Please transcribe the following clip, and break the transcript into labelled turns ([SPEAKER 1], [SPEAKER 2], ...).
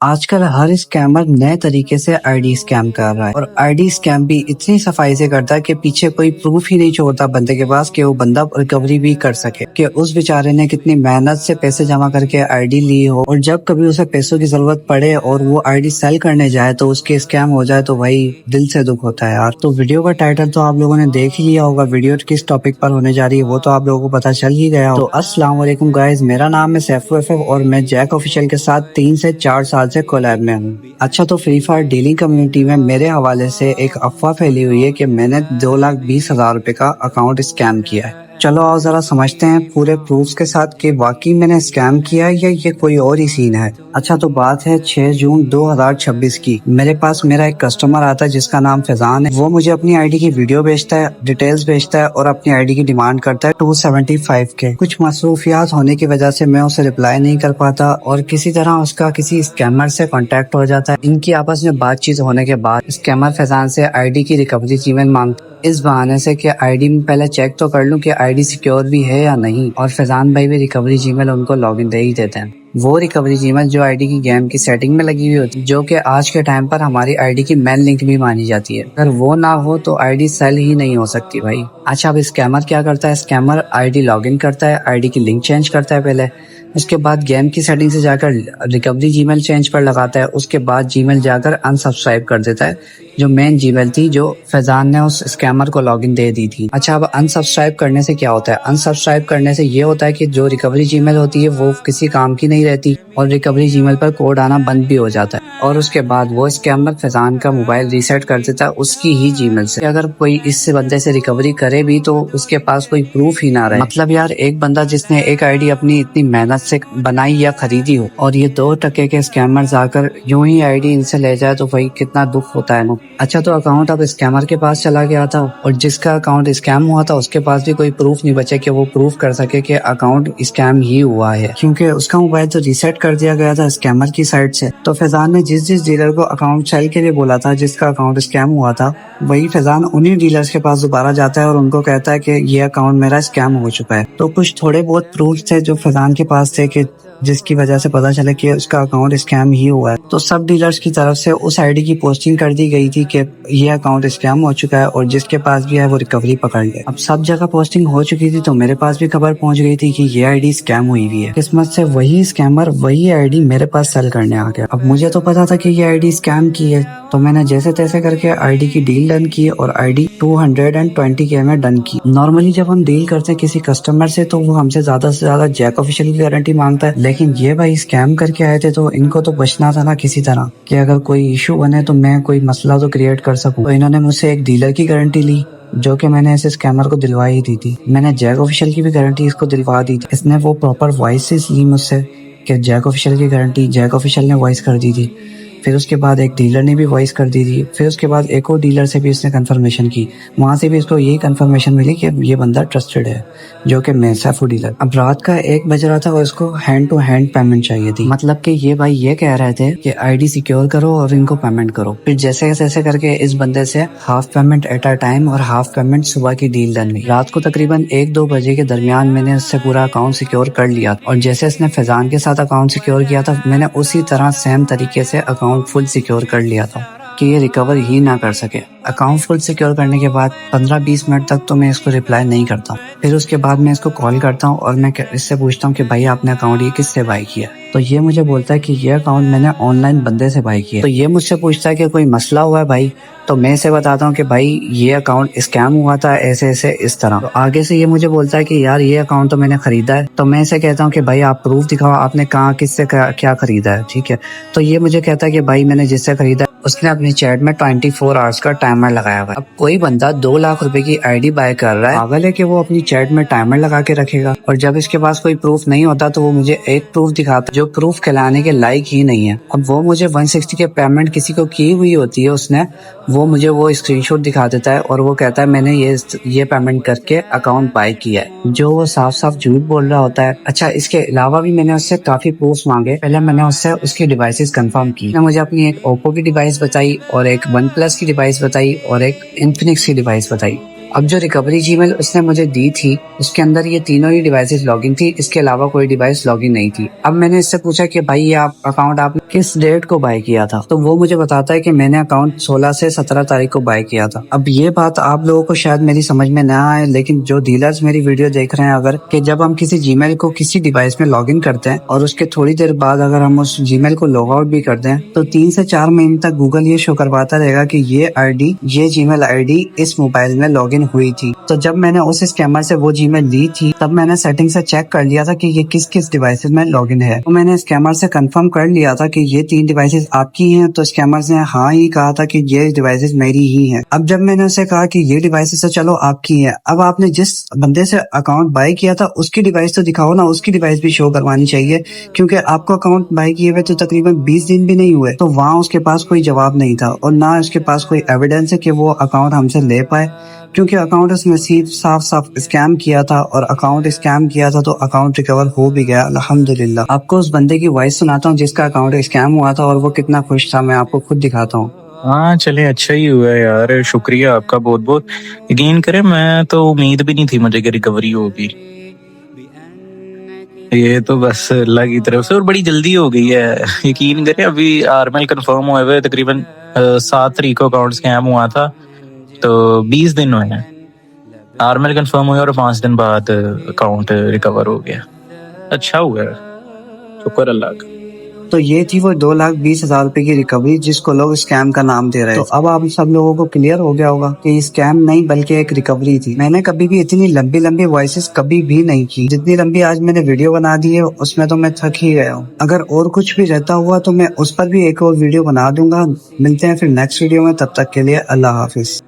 [SPEAKER 1] آج کل ہر اسکیمر نئے طریقے سے آئی ڈی اسکیم کر رہا ہے، اور آئی ڈی اسکیم بھی اتنی صفائی سے کرتا ہے کہ پیچھے کوئی پروف ہی نہیں چھوڑتا بندے کے پاس کہ وہ بندہ ریکوری بھی کر سکے کہ اس بیچارے نے کتنی محنت سے پیسے جمع کر کے آئی ڈی لی ہو، اور جب کبھی اسے پیسوں کی ضرورت پڑے اور وہ آئی ڈی سیل کرنے جائے تو اس کے اسکیم ہو جائے تو وہی دل سے دکھ ہوتا ہے یار۔ تو ویڈیو کا ٹائٹل تو آپ لوگوں نے دیکھ ہی لیا ہوگا، ویڈیو کس ٹاپک پر ہونے جا رہی ہے وہ تو آپ لوگوں کو پتا چل ہی گیا۔ تو السلام علیکم گائز، میرا نام ہے سیفو ایف اور میں جیک آفیشیل کے ساتھ 3 سے 4 سال سے کولیب میں ہوں۔ اچھا، تو فری فائر ڈیلنگ کمیونٹی میں میرے حوالے سے ایک افواہ پھیلی ہوئی ہے کہ میں نے 2,20,000 روپے کا اکاؤنٹ اسکیم کیا ہے۔ چلو آؤ ذرا سمجھتے ہیں پورے پروفز کے ساتھ کہ واقعی میں نے اسکیم کیا ہے یا یہ کوئی اور ہی سین ہے۔ اچھا، تو بات ہے 6 جون 2026 کی۔ میرے پاس میرا ایک کسٹمر آتا ہے جس کا نام فیضان ہے۔ وہ مجھے اپنی آئی ڈی کی ویڈیو بھیجتا ہے، ڈیٹیلز بھیجتا ہے اور اپنی آئی ڈی کی ڈیمانڈ کرتا ہے 275 کے۔ کچھ مصروفیات ہونے کی وجہ سے میں اسے رپلائی نہیں کر پاتا اور کسی طرح اس کا کسی اسکیمر سے کانٹیکٹ ہو جاتا ہے۔ ان کی آپس میں بات چیت ہونے کے بعد اسکیمر فیضان سے آئی ڈی کی ریکوری جی میل مانگتا ہے، اس بہانے سے کہ آئی ڈی میں پہلے چیک تو کر لوں کہ آئی ڈی سیکیور بھی ہے یا نہیں، اور فیضان بھائی بھی ریکوری جی میل ان کو لاگ ان دے ہی دیتے ہیں۔ وہ ریکوری جی میل جو آئی ڈی کی گیم کی سیٹنگ میں لگی ہوئی ہوتی ہے، جو کہ آج کے ٹائم پر ہماری آئی ڈی کی مین لنک بھی مانی جاتی ہے، اگر وہ نہ ہو تو آئی ڈی سیل ہی نہیں ہو سکتی بھائی۔ اچھا، اب اسکیمر کیا کرتا ہے؟ Scammer I D log in کرتا ہے، آئی ڈی کی لنک چینج کرتا ہے پہلے، اس کے بعد گیم کی سیٹنگ سے جا کر ریکوری جی میل چینج پر لگاتا ہے، اس کے بعد جی میل جا کر انسبسکرائب کر دیتا ہے جو مین جی میل تھی جو فیضان نے اس اسکیمر کو لاگ ان دے دی تھی۔ اچھا، اب انسبسکرائب کرنے سے کیا ہوتا ہے؟ انسبسکرائب کرنے سے یہ ہوتا ہے کہ جو ریکوری جی میل ہوتی ہے وہ کسی کام کی نہیں رہتی اور ریکوری جی میل پر کوڈ آنا بند بھی ہو جاتا ہے، اور اس کے بعد وہ اسکیمر فیضان کا موبائل ریسیٹ کر دیتا ہے اس کی ہی جی میل سے۔ اگر کوئی اس سے بندے سے ریکوری کرے بھی تو اس کے پاس کوئی پروف ہی نہ رہے۔ مطلب یار، ایک بندہ جس نے ایک آئی ڈی اپنی اتنی محنت سے بنائی یا خریدی ہو اور یہ 2 ٹکے کے اسکیمرز آ کر یوں ہی آئی ڈی ان سے لے جائے تو وہی کتنا دکھ ہوتا ہے نا۔ اچھا، تو اکاؤنٹ اب اسکیمر کے پاس چلا گیا تھا اور جس کا اکاؤنٹ اسکیم ہوا تھا اس کے پاس بھی کوئی پروف نہیں بچے کہ وہ پروف کر سکے کہ اکاؤنٹ اسکیم ہی ہوا ہے، کیونکہ اس کا موبائل تو ریسیٹ کر دیا گیا تھا اسکیمر کی سائڈ سے۔ تو فیضان نے جس ڈیلر کو اکاؤنٹ سیل کے لیے بولا تھا، جس کا اکاؤنٹ اسکیم ہوا تھا، وہی فیضان انہی ڈیلرز کے پاس دوبارہ جاتا ہے اور ان کو کہتا ہے کہ یہ اکاؤنٹ میرا اسکیم ہو چکا ہے۔ تو کچھ تھوڑے بہت پروف تھے جو فیضان کے پاس تھے کہ جس کی وجہ سے پتا چلے کہ اس کا اکاؤنٹ اسکیم ہی ہوا ہے۔ تو سب ڈیلرز کی طرف سے اس آئی ڈی کی پوسٹنگ کر دی گئی تھی کہ یہ اکاؤنٹ اسکیم ہو چکا ہے اور جس کے پاس بھی ہے وہ ریکوری پکڑ لے۔ اب سب جگہ پوسٹنگ ہو چکی تھی تو میرے پاس بھی خبر پہنچ گئی تھی کہ یہ آئی ڈی اسکیم ہوئی ہوئی ہے۔ قسمت سے وہی اسکیمر وہی آئی ڈی میرے پاس سیل کرنے آ گیا۔ اب مجھے تو پتا تھا کہ یہ آئی ڈی اسکیم کی ہے، تو میں نے جیسے تیسے کر کے آئی ڈی کی ڈیل ڈن کی اور آئی ڈی 220K میں ڈن کی۔ نارملی جب ہم ڈیل کرتے ہیں کسی کسٹمر سے تو وہ ہم سے زیادہ جیک آفیشیل کی گارنٹی مانگتا ہے، لیکن یہ بھائی اسکیم کر کے آئے تھے تو ان کو تو بچنا تھا نا کسی طرح کہ اگر کوئی ایشو بنے تو میں کوئی مسئلہ تو کریٹ کر سکوں۔ تو انہوں نے مجھ سے ایک ڈیلر کی گارنٹی لی جو کہ میں نے اس اسکیمر کو دلوائی دی تھی۔ میں نے جیک آفیشیل کی بھی گارنٹی اس کو دلوا دی تھی، اس نے وہ پراپر وائسز لی مجھ سے کہ جیک آفیشیل کی گارنٹی جیک آفیشیل نے وائس کر دی تھی، پھر اس کے بعد ایک ڈیلر نے بھی وائس کر دی تھی، پھر اس کے بعد ایک اور ڈیلر سے بھی اس نے کنفرمیشن کی، وہاں سے بھی اس کو یہی کنفرمیشن ملی کہ یہ بندہ ٹرسٹڈ ہے، جو کہ میں سیفو ڈیلر۔ اب رات کا 1 بج رہا تھا اور اس کو ہینڈ ٹو ہینڈ پیمنٹ چاہیے تھی، مطلب کہ یہ بھائی یہ کہہ رہے تھے کہ آئی ڈی سیکیور کرو اور ان کو پیمنٹ کرو۔ پھر جیسے تیسے کر کے اس بندے سے half payment at a time اور ہاف پیمنٹ صبح کی ڈیل ڈن ہوئی۔ رات کو تقریباً 1-2 بجے کے درمیان میں نے اس سے پورا اکاؤنٹ سیکیور کر لیا، اور جیسے اس نے فیضان کے ساتھ اکاؤنٹ سیکیور کیا تھا میں نے اسی طرح سیم طریقے سے اکاؤنٹ فل سیکیور کر لیا تھا کہ یہ ریکور ہی نہ کر سکے۔ اکاؤنٹ فل سیکیور کرنے کے بعد 15-20 منٹ تک تو میں اس کو ریپلائی نہیں کرتا ہوں، پھر اس کے بعد میں اس کو کال کرتا ہوں اور میں اس سے پوچھتا ہوں کہ بھائی آپ نے اکاؤنٹ یہ کس سے بائی کیا؟ تو یہ مجھے بولتا ہے کہ یہ اکاؤنٹ میں نے آن لائن بندے سے بائی کیا۔ تو یہ مجھ سے پوچھتا ہے کہ کوئی مسئلہ ہوا ہے بھائی، تو میں اسے بتاتا ہوں کہ بھائی یہ اکاؤنٹ اسکیم ہوا تھا ایسے ایسے اس طرح۔ تو آگے سے یہ مجھے بولتا ہے کہ یار یہ اکاؤنٹ تو میں نے خریدا ہے، تو میں اسے کہتا ہوں کہ بھائی آپ پروف دکھاؤ، آپ نے کہاں کس سے کیا خریدا ہے، ٹھیک ہے؟ تو یہ مجھے کہتا ہے کہ بھائی میں نے جس سے خریدا اس نے اپنی چیٹ میں 24 آورس کا ٹائمر لگایا ہوا ہے۔ اب کوئی بندہ 2 لاکھ روپے کی آئی ڈی بائی کر رہا ہے، پاگل ہے کہ وہ اپنی چیٹ میں ٹائمر لگا کے رکھے گا، اور جب اس کے پاس کوئی پروف نہیں ہوتا تو وہ مجھے ایک پروف دکھاتا جو پروف کہلانے کے لائق ہی نہیں ہے۔ اب وہ مجھے 160 کے پیمنٹ کسی کو کی ہوئی ہوتی ہے اس نے، وہ مجھے وہ اسکرین شاٹ دکھا دیتا ہے اور وہ کہتا ہے میں نے یہ پیمنٹ کر کے اکاؤنٹ بائی کیا ہے، جو وہ صاف صاف جھوٹ بول رہا ہوتا ہے۔ اچھا، اس کے علاوہ بھی میں نے اس سے کافی پروفs مانگے۔ پہلے میں نے اس سے اس کی ڈیوائسز کنفرم کی، مجھے اپنی ایک اوپو کی ڈیوائس بتائی اور ایک ون پلس کی ڈیوائس بتائی اور ایک انفینکس کی ڈیوائس بتائی، اب جو ریکوری جی میل اس نے مجھے دی تھی اس کے اندر یہ تینوں ہی ڈیوائسز لاگ ان تھی، اس کے علاوہ کوئی ڈیوائس لاگ ان نہیں تھی۔ اب میں نے اس سے پوچھا کہ بھائی یہ اکاؤنٹ آپ نے کس ڈیٹ کو بائی کیا تھا، تو وہ مجھے بتاتا ہے کہ میں نے اکاؤنٹ 16 سے 17 تاریخ کو بائی کیا تھا۔ اب یہ بات آپ لوگوں کو شاید میری سمجھ میں نہ آئے، لیکن جو ڈیلرز میری ویڈیو دیکھ رہے ہیں اگر، کہ جب ہم کسی جی میل کو کسی ڈیوائس میں لاگ ان کرتے ہیں اور اس کے تھوڑی دیر بعد اگر ہم اس جی میل کو لاگ آؤٹ بھی کرتے ہیں تو 3 سے 4 مہینے تک گوگل یہ شو کرواتا رہے گا کہ یہ جی میل آئی ڈی اس موبائل میں لاگ ان ہوئی تھی۔ تو جب میں نے اس اسکیمر سے وہ جی میل لی تھی تب میں نے سیٹنگ سے چیک کر لیا تھا کہ یہ کس کس ڈیوائسز میں لاگ ان ہے، تو میں نے اسکیمر سے کنفرم کر لیا تھا کہ یہ 3 ڈیوائسز آپ کی ہیں، تو اسکیمر نے ہاں ہی کہا تھا کہ یہ ڈیوائسز میری ہی ہیں۔ اب جب میں نے اسے کہا کہ یہ ڈیوائسز تو چلو آپ کی ہیں، اب آپ نے جس بندے سے اکاؤنٹ بائی کیا تھا اس کی ڈیوائس تو دکھاؤ نا، اس کی ڈیوائس بھی شو کروانی چاہیے، کیونکہ آپ کو اکاؤنٹ بائی کیے ہوئے تو تقریباً 20 دن بھی نہیں ہوئے، تو وہاں اس کے پاس کوئی جواب نہیں تھا اور نہ اس کے پاس کوئی ایویڈنس ہے کہ وہ اکاؤنٹ ہم سے لے پائے، کیونکہ اکاؤنٹ اس نے صاف اسکیم کیا تھا، اور اکاؤنٹ اسکیم کیا تھا تو اکاؤنٹ ریکور ہو بھی گیا الحمدللہ۔ آپ کو اس بندے کی وائس سناتا ہوں جس کا اکاؤنٹ اسکیم ہوا تھا اور وہ کتنا خوش تھا، میں آپ کو خود دکھاتا ہوں۔
[SPEAKER 2] ہاں چلے اچھا ہی ہوا یار، شکریہ آپ کا بہت بہت۔ یقین کریں میں تو امید بھی نہیں تھی مجھے کہ ریکوری ہوگی، یہ تو بس اللہ کی طرف سے، اور بڑی جلدی ہو گئی ہے۔ یقین کریں ابھی آرمل کنفرم ہوئے ہوئے تقریباً 7 تاریخ کو اکاؤنٹ اسکیم ہوا تھا، تو 20 دن ہوئے ہیں آرمل کنفرم ہوئے اور 5 دن بعد اکاؤنٹ ریکور ہو گیا۔ اچھا ہوا ہے، شکر اللہ کا۔
[SPEAKER 1] تو یہ تھی وہ 2,20,000 روپے کی ریکوری جس کو لوگ اسکیم کا نام دے رہے ہیں۔ تو اب آپ سب لوگوں کو کلیئر ہو گیا ہوگا کہ اسکیم نہیں بلکہ ایک ریکوری تھی۔ میں نے کبھی بھی اتنی لمبی وائسز کبھی بھی نہیں کی جتنی لمبی آج میں نے ویڈیو بنا دی ہے، اس میں تو میں تھک ہی گیا ہوں۔ اگر اور کچھ بھی رہتا ہوا تو میں اس پر بھی ایک اور ویڈیو بنا دوں گا۔ ملتے ہیں پھر نیکسٹ ویڈیو میں، تب تک کے لیے اللہ حافظ۔